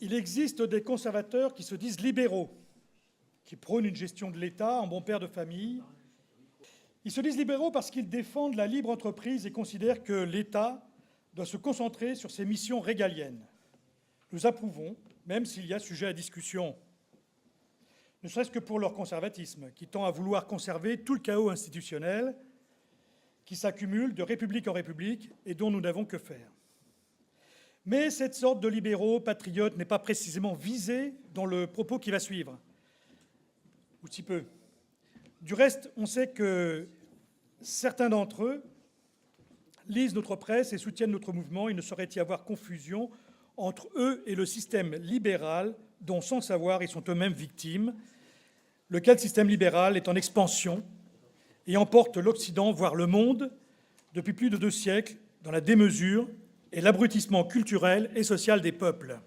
Il existe des conservateurs qui se disent libéraux, qui prônent une gestion de l'État en bon père de famille. Ils se disent libéraux parce qu'ils défendent la libre entreprise et considèrent que l'État doit se concentrer sur ses missions régaliennes. Nous approuvons, même s'il y a sujet à discussion, ne serait-ce que pour leur conservatisme, qui tend à vouloir conserver tout le chaos institutionnel qui s'accumule de république en république et dont nous n'avons que faire. Mais cette sorte de libéraux patriotes n'est pas précisément visée dans le propos qui va suivre, ou si peu. Du reste, on sait que certains d'entre eux lisent notre presse et soutiennent notre mouvement. Il ne saurait y avoir confusion entre eux et le système libéral dont, sans le savoir, ils sont eux-mêmes victimes, lequel système libéral est en expansion et emporte l'Occident, voire le monde, depuis plus de 2 siècles, dans la démesure et l'abrutissement culturel et social des peuples.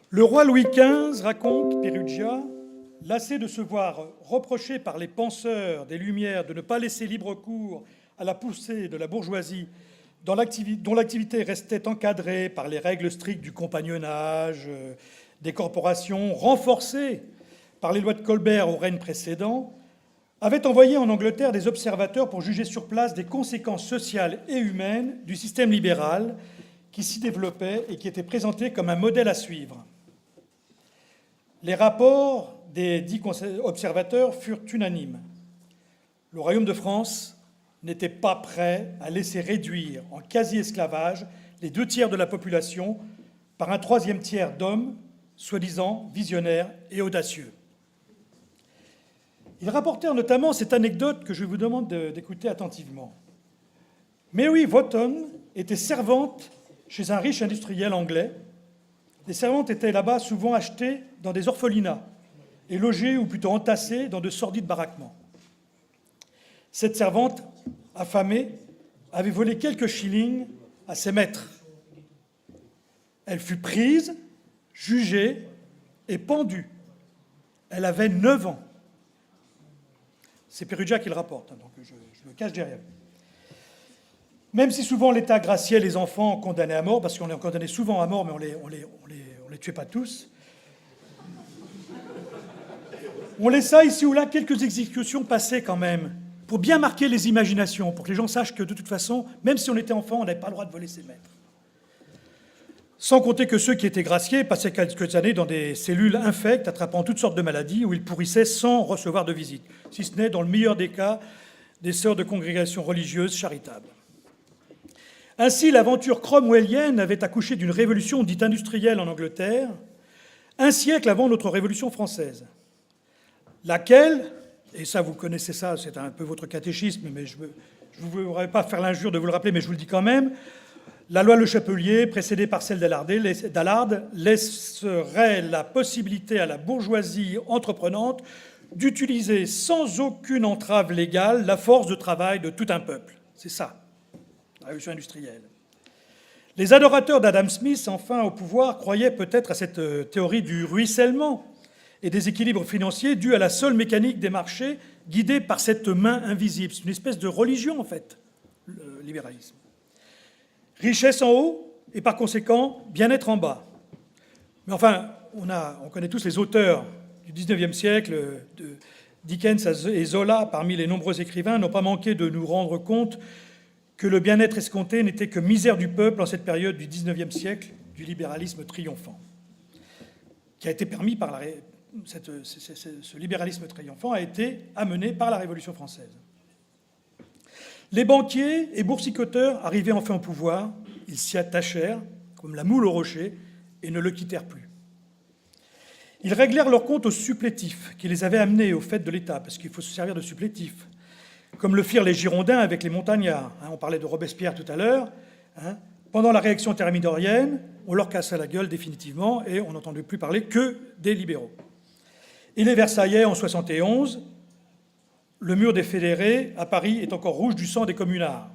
Le roi Louis XV raconte, Perugia, lassé de se voir reprocher par les penseurs des Lumières de ne pas laisser libre cours à la poussée de la bourgeoisie dont l'activité restait encadrée par les règles strictes du compagnonnage, des corporations, renforcées par les lois de Colbert au règne précédent, avait envoyé en Angleterre des observateurs pour juger sur place des conséquences sociales et humaines du système libéral qui s'y développait et qui était présenté comme un modèle à suivre. Les rapports des 10 observateurs furent unanimes. Le Royaume de France n'était pas prêt à laisser réduire en quasi-esclavage les 2 tiers de la population par un 3e tiers d'hommes, soi-disant visionnaires et audacieux. Ils rapportèrent notamment cette anecdote que je vous demande d'écouter attentivement. Mary Wotton était servante chez un riche industriel anglais. Les servantes étaient là-bas souvent achetées dans des orphelinats et logées, ou plutôt entassées, dans de sordides baraquements. Cette servante, affamée, avait volé quelques shillings à ses maîtres. Elle fut prise, jugée et pendue. Elle avait 9 ans. C'est Perugia qui le rapporte, donc je me cache derrière. Même si souvent l'État graciait les enfants condamnés à mort, parce qu'on les condamnait souvent à mort, mais on les tuait pas tous, on laissa ici ou là quelques exécutions passer quand même, pour bien marquer les imaginations, pour que les gens sachent que de toute façon, même si on était enfant, on n'avait pas le droit de voler ses maîtres. Sans compter que ceux qui étaient graciés passaient quelques années dans des cellules infectes, attrapant toutes sortes de maladies, où ils pourrissaient sans recevoir de visite, si ce n'est, dans le meilleur des cas, des sœurs de congrégations religieuses charitables. Ainsi, l'aventure cromwellienne avait accouché d'une révolution dite industrielle en Angleterre, 1 siècle avant notre Révolution française, laquelle, et ça vous connaissez ça, c'est un peu votre catéchisme, mais je ne voudrais pas faire l'injure de vous le rappeler, mais je vous le dis quand même, la loi Le Chapelier, précédée par celle d'Allard, laisserait la possibilité à la bourgeoisie entreprenante d'utiliser sans aucune entrave légale la force de travail de tout un peuple. C'est ça, la révolution industrielle. Les adorateurs d'Adam Smith, enfin au pouvoir, croyaient peut-être à cette théorie du ruissellement et des équilibres financiers dus à la seule mécanique des marchés guidée par cette main invisible. C'est une espèce de religion, en fait, le libéralisme. Richesse en haut et par conséquent bien-être en bas. Mais enfin, on connaît tous les auteurs du XIXe siècle, de Dickens et Zola, parmi les nombreux écrivains, n'ont pas manqué de nous rendre compte que le bien-être escompté n'était que misère du peuple en cette période du XIXe siècle du libéralisme triomphant, qui a été permis par ce libéralisme triomphant a été amené par la Révolution française. Les banquiers et boursicoteurs arrivaient enfin au pouvoir, ils s'y attachèrent, comme la moule au rocher, et ne le quittèrent plus. Ils réglèrent leurs comptes aux supplétifs qui les avaient amenés au fait de l'État, parce qu'il faut se servir de supplétifs, comme le firent les Girondins avec les montagnards. On parlait de Robespierre tout à l'heure. Pendant la réaction thermidorienne, on leur cassa la gueule définitivement et on n'entendait plus parler que des libéraux. Et les Versaillais en 71, le mur des fédérés à Paris est encore rouge du sang des communards.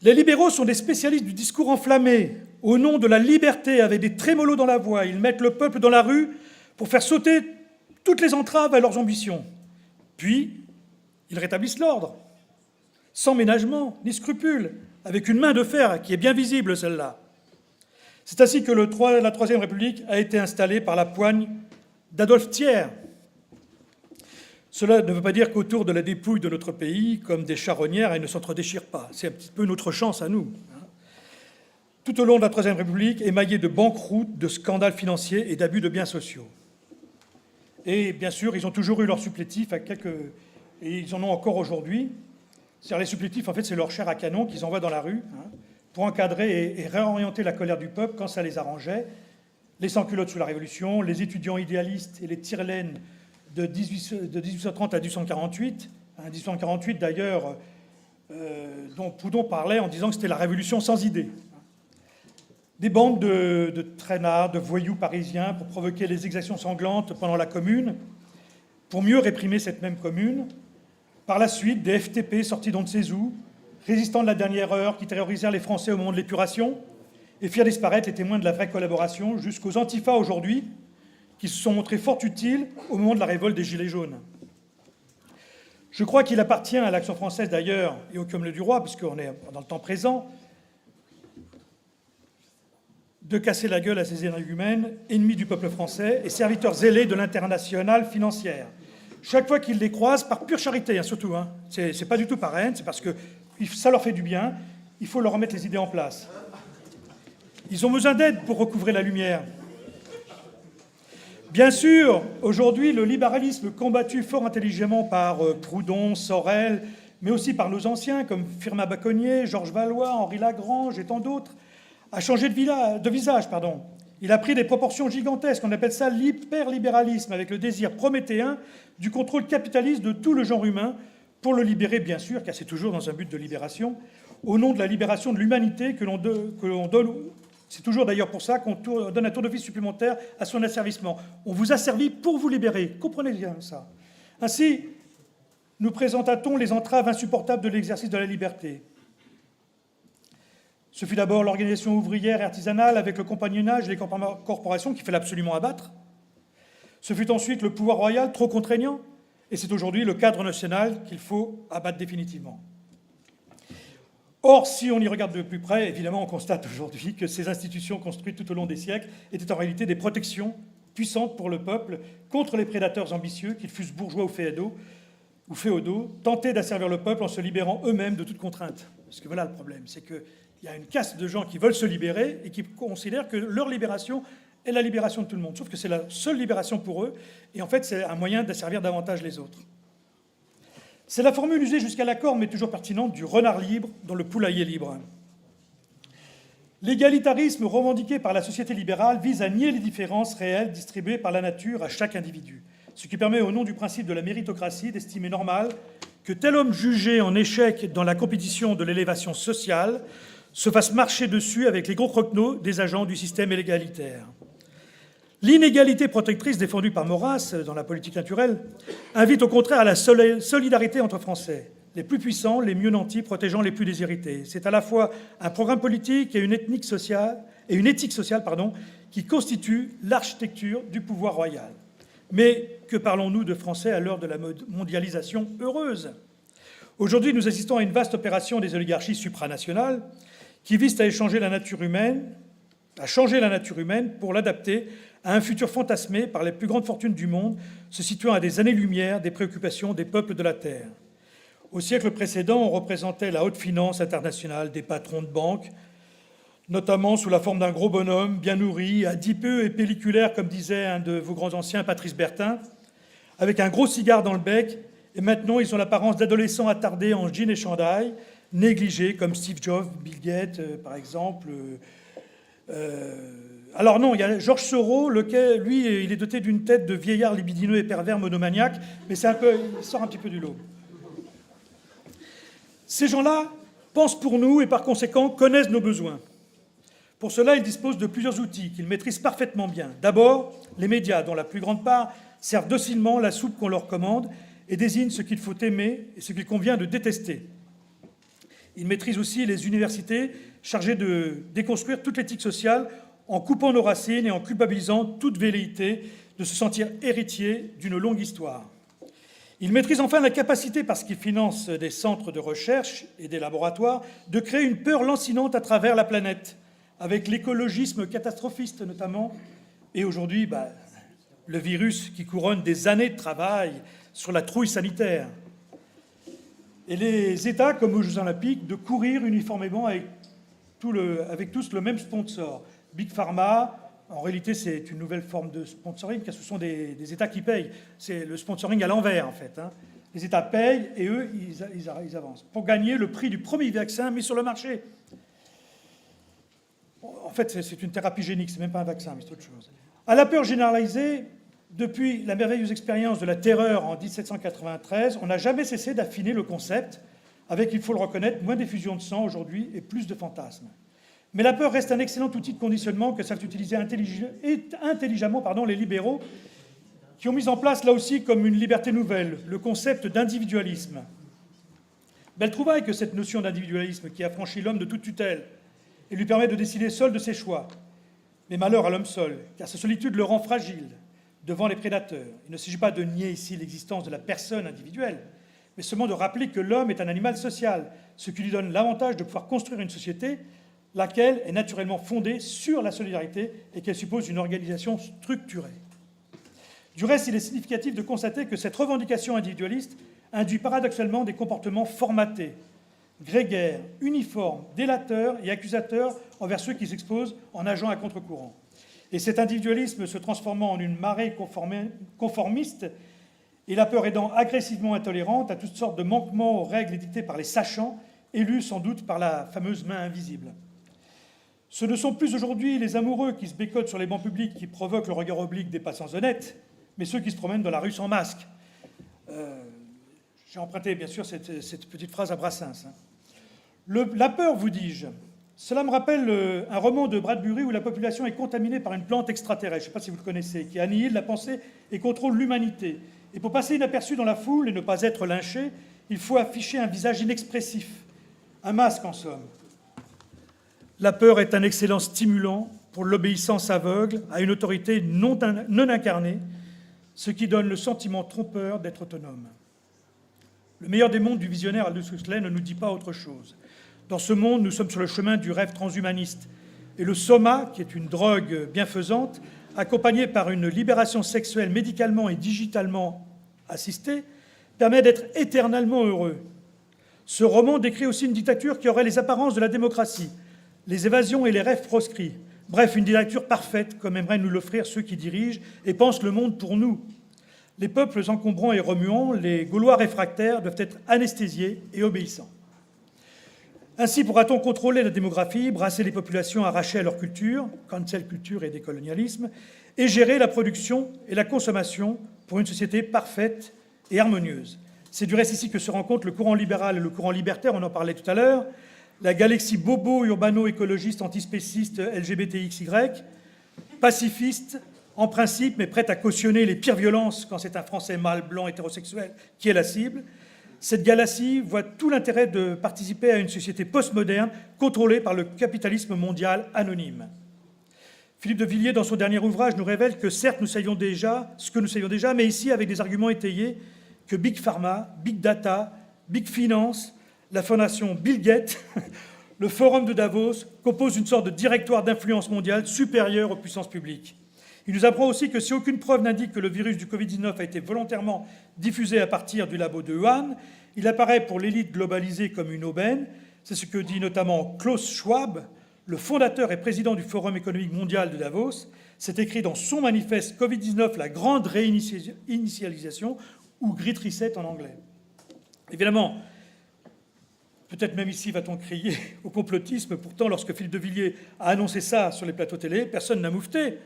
Les libéraux sont des spécialistes du discours enflammé, au nom de la liberté, avec des trémolos dans la voix. Ils mettent le peuple dans la rue pour faire sauter toutes les entraves à leurs ambitions. Puis, ils rétablissent l'ordre, sans ménagement ni scrupule, avec une main de fer qui est bien visible, celle-là. C'est ainsi que la Troisième République a été installée par la poigne d'Adolphe Thiers. Cela ne veut pas dire qu'autour de la dépouille de notre pays, comme des charognards, elle ne s'entre-déchire pas. C'est un petit peu notre chance à nous. Tout au long de la Troisième République, émaillée de banqueroutes, de scandales financiers et d'abus de biens sociaux. Et bien sûr, ils ont toujours eu leurs supplétifs, et ils en ont encore aujourd'hui. C'est-à-dire les supplétifs, en fait, c'est leur chair à canon qu'ils envoient dans la rue pour encadrer et réorienter la colère du peuple quand ça les arrangeait. Les sans-culottes sous la Révolution, les étudiants idéalistes et les tire-laines de 1830 à 1848. 1848, d'ailleurs, dont Proudhon parlait en disant que c'était la Révolution sans idée. Des bandes de traînards, de voyous parisiens pour provoquer les exactions sanglantes pendant la Commune, pour mieux réprimer cette même Commune. Par la suite, des FTP sortis d'on ne sait où, résistants de la dernière heure qui terrorisèrent les Français au moment de l'épuration et firent disparaître les témoins de la vraie collaboration, jusqu'aux antifas aujourd'hui, qui se sont montrés fort utiles au moment de la révolte des Gilets jaunes. Je crois qu'il appartient à l'Action française, d'ailleurs, et au Comble du Roi, puisqu'on est dans le temps présent, de casser la gueule à ces énergumènes, ennemis du peuple français et serviteurs zélés de l'internationale financière. Chaque fois qu'ils les croisent, par pure charité, surtout, c'est pas du tout par haine, c'est parce que ça leur fait du bien, il faut leur remettre les idées en place. Ils ont besoin d'aide pour recouvrer la lumière. Bien sûr, aujourd'hui, le libéralisme combattu fort intelligemment par Proudhon, Sorel, mais aussi par nos anciens comme Firmin Baconnier, Georges Valois, Henri Lagrange et tant d'autres, a changé de visage. Il a pris des proportions gigantesques. On appelle ça l'hyperlibéralisme, avec le désir prométhéen du contrôle capitaliste de tout le genre humain, pour le libérer, bien sûr, car c'est toujours dans un but de libération, au nom de la libération de l'humanité que l'on donne. C'est toujours d'ailleurs pour ça qu'on donne un tour d'office supplémentaire à son asservissement. On vous a servi pour vous libérer. Comprenez bien ça. Ainsi, nous présenta-t-on les entraves insupportables de l'exercice de la liberté. Ce fut d'abord l'organisation ouvrière et artisanale avec le compagnonnage et les corporations qui fallait absolument abattre. Ce fut ensuite le pouvoir royal trop contraignant. Et c'est aujourd'hui le cadre national qu'il faut abattre définitivement. Or, si on y regarde de plus près, évidemment, on constate aujourd'hui que ces institutions construites tout au long des siècles étaient en réalité des protections puissantes pour le peuple contre les prédateurs ambitieux, qu'ils fussent bourgeois ou féodaux, tentés d'asservir le peuple en se libérant eux-mêmes de toute contrainte. Parce que voilà le problème, c'est qu'il y a une caste de gens qui veulent se libérer et qui considèrent que leur libération est la libération de tout le monde, sauf que c'est la seule libération pour eux, et en fait c'est un moyen d'asservir davantage les autres. C'est la formule usée jusqu'à la corde, mais toujours pertinente, du renard libre dans le poulailler libre. L'égalitarisme revendiqué par la société libérale vise à nier les différences réelles distribuées par la nature à chaque individu, ce qui permet, au nom du principe de la méritocratie, d'estimer normal que tel homme jugé en échec dans la compétition de l'élévation sociale se fasse marcher dessus avec les gros croquenots des agents du système égalitaire. L'inégalité protectrice défendue par Maurras dans la politique naturelle invite au contraire à la solidarité entre Français, les plus puissants, les mieux nantis, protégeant les plus déshérités. C'est à la fois un programme politique et une éthique sociale, qui constituent l'architecture du pouvoir royal. Mais que parlons-nous de Français à l'heure de la mondialisation heureuse ? Aujourd'hui, nous assistons à une vaste opération des oligarchies supranationales qui visent à changer la nature humaine pour l'adapter à un futur fantasmé par les plus grandes fortunes du monde, se situant à des années-lumière des préoccupations des peuples de la Terre. Au siècle précédent, on représentait la haute finance internationale, des patrons de banque, notamment sous la forme d'un gros bonhomme bien nourri, adipeux et pelliculaire, comme disait un de vos grands anciens, Patrice Bertin, avec un gros cigare dans le bec, et maintenant ils ont l'apparence d'adolescents attardés en jean et chandail, négligés, comme Steve Jobs, Bill Gates, par exemple. Alors non, il y a Georges Soros, lequel, lui, il est doté d'une tête de vieillard libidineux et pervers monomaniaque, mais il sort un petit peu du lot. Ces gens-là pensent pour nous et par conséquent connaissent nos besoins. Pour cela, ils disposent de plusieurs outils qu'ils maîtrisent parfaitement bien. D'abord, les médias, dont la plus grande part servent docilement la soupe qu'on leur commande et désignent ce qu'il faut aimer et ce qu'il convient de détester. Ils maîtrisent aussi les universités chargées de déconstruire toute l'éthique sociale en coupant nos racines et en culpabilisant toute velléité de se sentir héritier d'une longue histoire. Ils maîtrisent enfin la capacité, parce qu'ils financent des centres de recherche et des laboratoires, de créer une peur lancinante à travers la planète, avec l'écologisme catastrophiste notamment, et aujourd'hui, le virus qui couronne des années de travail sur la trouille sanitaire. Et les États, comme aux Jeux Olympiques, de courir uniformément avec tous le même sponsor. Big Pharma, en réalité, c'est une nouvelle forme de sponsoring, car ce sont des États qui payent. C'est le sponsoring à l'envers, en fait. Les États payent et eux, ils avancent pour gagner le prix du premier vaccin mis sur le marché. En fait, c'est une thérapie génique, c'est même pas un vaccin, mais c'est autre chose. À la peur généralisée, depuis la merveilleuse expérience de la terreur en 1793, on n'a jamais cessé d'affiner le concept, avec, il faut le reconnaître, moins d'effusion de sang aujourd'hui et plus de fantasmes. Mais la peur reste un excellent outil de conditionnement que savent utiliser intelligemment les libéraux, qui ont mis en place, là aussi, comme une liberté nouvelle, le concept d'individualisme. Belle trouvaille que cette notion d'individualisme qui affranchit l'homme de toute tutelle et lui permet de décider seul de ses choix. Mais malheur à l'homme seul, car sa solitude le rend fragile devant les prédateurs. Il ne s'agit pas de nier ici l'existence de la personne individuelle, mais seulement de rappeler que l'homme est un animal social, ce qui lui donne l'avantage de pouvoir construire une société, laquelle est naturellement fondée sur la solidarité et qu'elle suppose une organisation structurée. Du reste, il est significatif de constater que cette revendication individualiste induit paradoxalement des comportements formatés, grégaires, uniformes, délateurs et accusateurs envers ceux qui s'exposent en nageant à contre-courant. Et cet individualisme se transformant en une marée conformiste et la peur aidant agressivement intolérante à toutes sortes de manquements aux règles édictées par les sachants, élus sans doute par la fameuse main invisible. Ce ne sont plus aujourd'hui les amoureux qui se bécotent sur les bancs publics qui provoquent le regard oblique des passants honnêtes, mais ceux qui se promènent dans la rue sans masque. J'ai emprunté, bien sûr, cette petite phrase à Brassens. La peur, vous dis-je, cela me rappelle un roman de Bradbury où la population est contaminée par une plante extraterrestre, je ne sais pas si vous le connaissez, qui annihile la pensée et contrôle l'humanité. Et pour passer inaperçu dans la foule et ne pas être lynché, il faut afficher un visage inexpressif, un masque en somme. La peur est un excellent stimulant pour l'obéissance aveugle à une autorité non incarnée, ce qui donne le sentiment trompeur d'être autonome. Le meilleur des mondes du visionnaire Aldous Huxley ne nous dit pas autre chose. Dans ce monde, nous sommes sur le chemin du rêve transhumaniste. Et le soma, qui est une drogue bienfaisante, accompagnée par une libération sexuelle médicalement et digitalement assistée, permet d'être éternellement heureux. Ce roman décrit aussi une dictature qui aurait les apparences de la démocratie, les évasions et les rêves proscrits. Bref, une dictature parfaite, comme aimeraient nous l'offrir ceux qui dirigent et pensent le monde pour nous. Les peuples encombrants et remuants, les Gaulois réfractaires, doivent être anesthésiés et obéissants. Ainsi pourra-t-on contrôler la démographie, brasser les populations arrachées à leur culture, cancel culture et décolonialisme, et gérer la production et la consommation pour une société parfaite et harmonieuse. C'est du reste ici que se rencontrent le courant libéral et le courant libertaire, on en parlait tout à l'heure, la galaxie bobo, urbano-écologiste, antispéciste, LGBTXY, pacifiste en principe, mais prête à cautionner les pires violences quand c'est un Français mâle, blanc, hétérosexuel qui est la cible. Cette galaxie voit tout l'intérêt de participer à une société postmoderne contrôlée par le capitalisme mondial anonyme. Philippe de Villiers, dans son dernier ouvrage, nous révèle que certes, nous savions déjà ce que nous savions déjà, mais ici avec des arguments étayés, que Big Pharma, Big Data, Big Finance, la fondation Bill Gates, le Forum de Davos, composent une sorte de directoire d'influence mondiale supérieur aux puissances publiques. Il nous apprend aussi que si aucune preuve n'indique que le virus du Covid-19 a été volontairement diffusé à partir du labo de Wuhan, il apparaît pour l'élite globalisée comme une aubaine. C'est ce que dit notamment Klaus Schwab, le fondateur et président du Forum économique mondial de Davos. C'est écrit dans son manifeste Covid-19, la grande réinitialisation, ou Great Reset en anglais. Évidemment, peut-être même ici va-t-on crier au complotisme. Pourtant, lorsque Philippe de Villiers a annoncé ça sur les plateaux télé, personne n'a moufté.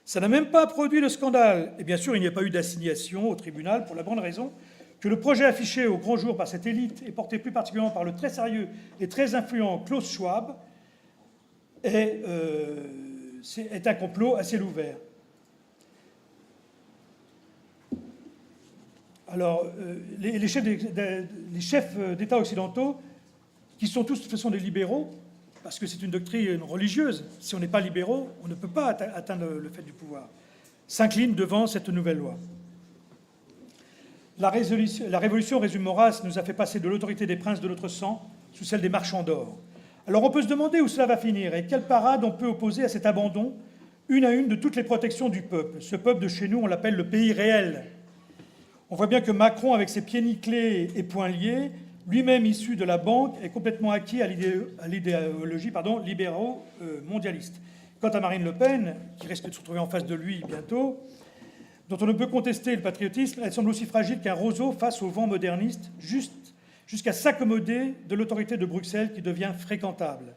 Ça n'a même pas produit le scandale. Et bien sûr, il n'y a pas eu d'assignation au tribunal pour la bonne raison que le projet affiché au grand jour par cette élite et porté plus particulièrement par le très sérieux et très influent Klaus Schwab est un complot à ciel ouvert. Alors, les chefs d'État occidentaux, qui sont tous de toute façon des libéraux, parce que c'est une doctrine religieuse, si on n'est pas libéraux, on ne peut pas atteindre le fait du pouvoir, s'inclinent devant cette nouvelle loi. La révolution, résume Maurras, nous a fait passer de l'autorité des princes de notre sang sous celle des marchands d'or. Alors on peut se demander où cela va finir et quelle parade on peut opposer à cet abandon, une à une, de toutes les protections du peuple. Ce peuple de chez nous, on l'appelle le pays réel. On voit bien que Macron, avec ses pieds nickelés et poings liés, lui-même issu de la banque, est complètement acquis à l'idéologie libéraux-mondialiste. Quant à Marine Le Pen, qui risque de se retrouver en face de lui bientôt, dont on ne peut contester le patriotisme, elle semble aussi fragile qu'un roseau face au vent moderniste, jusqu'à s'accommoder de l'autorité de Bruxelles qui devient fréquentable.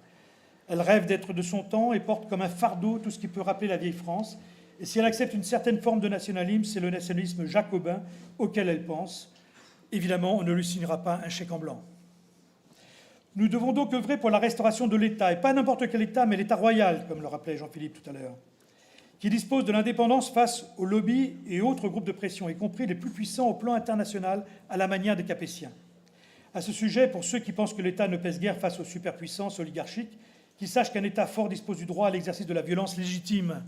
Elle rêve d'être de son temps et porte comme un fardeau tout ce qui peut rappeler la vieille France. Et si elle accepte une certaine forme de nationalisme, c'est le nationalisme jacobin auquel elle pense. Évidemment, on ne lui signera pas un chèque en blanc. Nous devons donc œuvrer pour la restauration de l'État, et pas n'importe quel État, mais l'État royal, comme le rappelait Jean-Philippe tout à l'heure, qui dispose de l'indépendance face aux lobbies et autres groupes de pression, y compris les plus puissants au plan international, à la manière des Capétiens. À ce sujet, pour ceux qui pensent que l'État ne pèse guère face aux superpuissances oligarchiques, qu'ils sachent qu'un État fort dispose du droit à l'exercice de la violence légitime.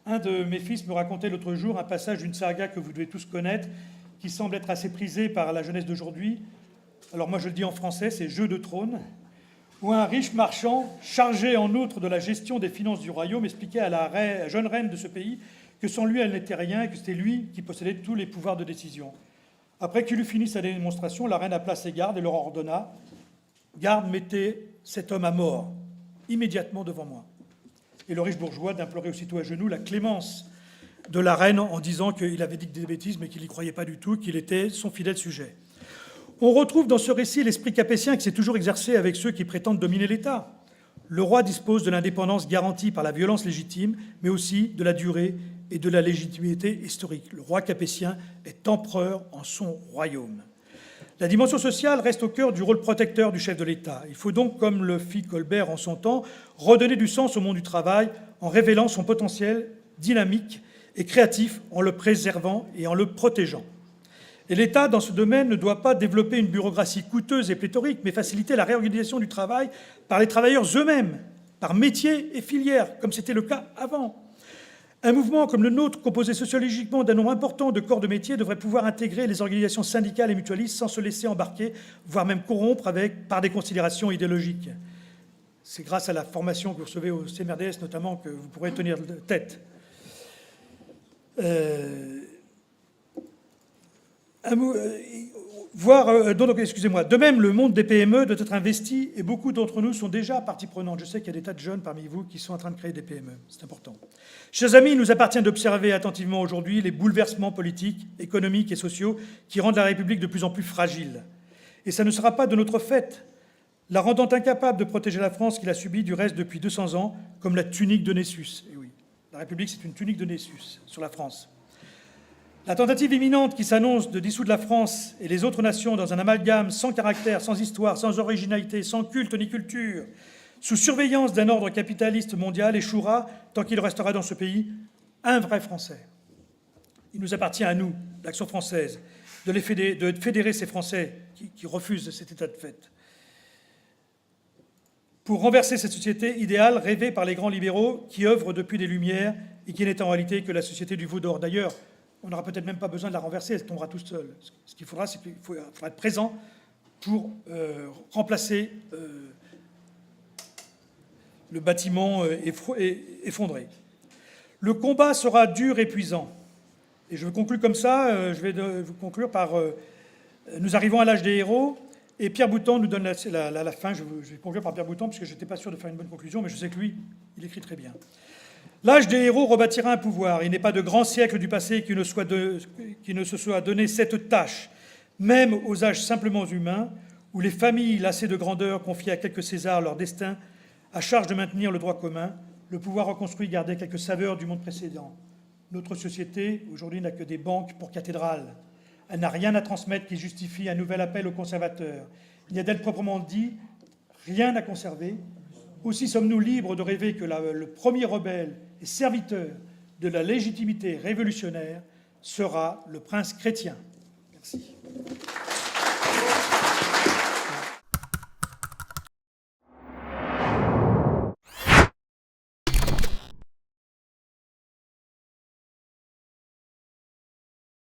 Un de mes fils me racontait l'autre jour un passage d'une saga que vous devez tous connaître, qui semble être assez prisée par la jeunesse d'aujourd'hui. Alors moi je le dis en français, c'est Jeu de trône, où un riche marchand, chargé en outre de la gestion des finances du royaume, expliquait à la jeune reine de ce pays que sans lui elle n'était rien et que c'était lui qui possédait tous les pouvoirs de décision. Après qu'il eut fini sa démonstration, la reine appela ses gardes et leur ordonna « Garde, mettez cet homme à mort, immédiatement devant moi ». Et le riche bourgeois d'implorer aussitôt à genoux la clémence de la reine en disant qu'il avait dit des bêtises mais qu'il n'y croyait pas du tout, qu'il était son fidèle sujet. On retrouve dans ce récit l'esprit capétien qui s'est toujours exercé avec ceux qui prétendent dominer l'État. Le roi dispose de l'indépendance garantie par la violence légitime, mais aussi de la durée et de la légitimité historique. Le roi capétien est empereur en son royaume. La dimension sociale reste au cœur du rôle protecteur du chef de l'État. Il faut donc, comme le fit Colbert en son temps, redonner du sens au monde du travail en révélant son potentiel dynamique et créatif, en le préservant et en le protégeant. Et l'État, dans ce domaine, ne doit pas développer une bureaucratie coûteuse et pléthorique, mais faciliter la réorganisation du travail par les travailleurs eux-mêmes, par métiers et filières, comme c'était le cas avant. Un mouvement comme le nôtre, composé sociologiquement d'un nombre important de corps de métiers, devrait pouvoir intégrer les organisations syndicales et mutualistes sans se laisser embarquer, voire même corrompre par des considérations idéologiques. C'est grâce à la formation que vous recevez au CMRDS notamment que vous pourrez tenir tête. De même, le monde des PME doit être investi et beaucoup d'entre nous sont déjà partie prenante. Je sais qu'il y a des tas de jeunes parmi vous qui sont en train de créer des PME. C'est important. Chers amis, il nous appartient d'observer attentivement aujourd'hui les bouleversements politiques, économiques et sociaux qui rendent la République de plus en plus fragile. Et ça ne sera pas de notre fait, la rendant incapable de protéger la France qu'il a subie du reste depuis 200 ans, comme la tunique de Nessus. Et oui, la République, c'est une tunique de Nessus sur la France. La tentative imminente qui s'annonce de dissoudre la France et les autres nations dans un amalgame sans caractère, sans histoire, sans originalité, sans culte ni culture, sous surveillance d'un ordre capitaliste mondial, échouera tant qu'il restera dans ce pays un vrai Français. Il nous appartient à nous, l'Action française, de fédérer ces Français qui refusent cet état de fait, pour renverser cette société idéale rêvée par les grands libéraux qui œuvrent depuis des Lumières et qui n'est en réalité que la société du veau d'or. D'ailleurs, on n'aura peut-être même pas besoin de la renverser, elle tombera toute seule. Ce qu'il faudra, c'est qu'il faudra être présent pour remplacer le bâtiment effondré. Le combat sera dur et épuisant. Et je conclue comme ça, je vais vous conclure par... nous arrivons à l'âge des héros, et Pierre Boutan nous donne la fin. Je vais conclure par Pierre Boutan, parce que je n'étais pas sûr de faire une bonne conclusion, mais je sais que lui, il écrit très bien. L'âge des héros rebâtira un pouvoir. Il n'est pas de grand siècle du passé qui ne se soit donné cette tâche, même aux âges simplement humains, où les familles lassées de grandeur confiaient à quelques Césars leur destin, à charge de maintenir le droit commun, le pouvoir reconstruit gardait quelques saveurs du monde précédent. Notre société, aujourd'hui, n'a que des banques pour cathédrales. Elle n'a rien à transmettre qui justifie un nouvel appel aux conservateurs. Il n'y a d'elle proprement dit rien à conserver. Aussi sommes-nous libres de rêver que le premier rebelle et serviteur de la légitimité révolutionnaire sera le prince chrétien. Merci.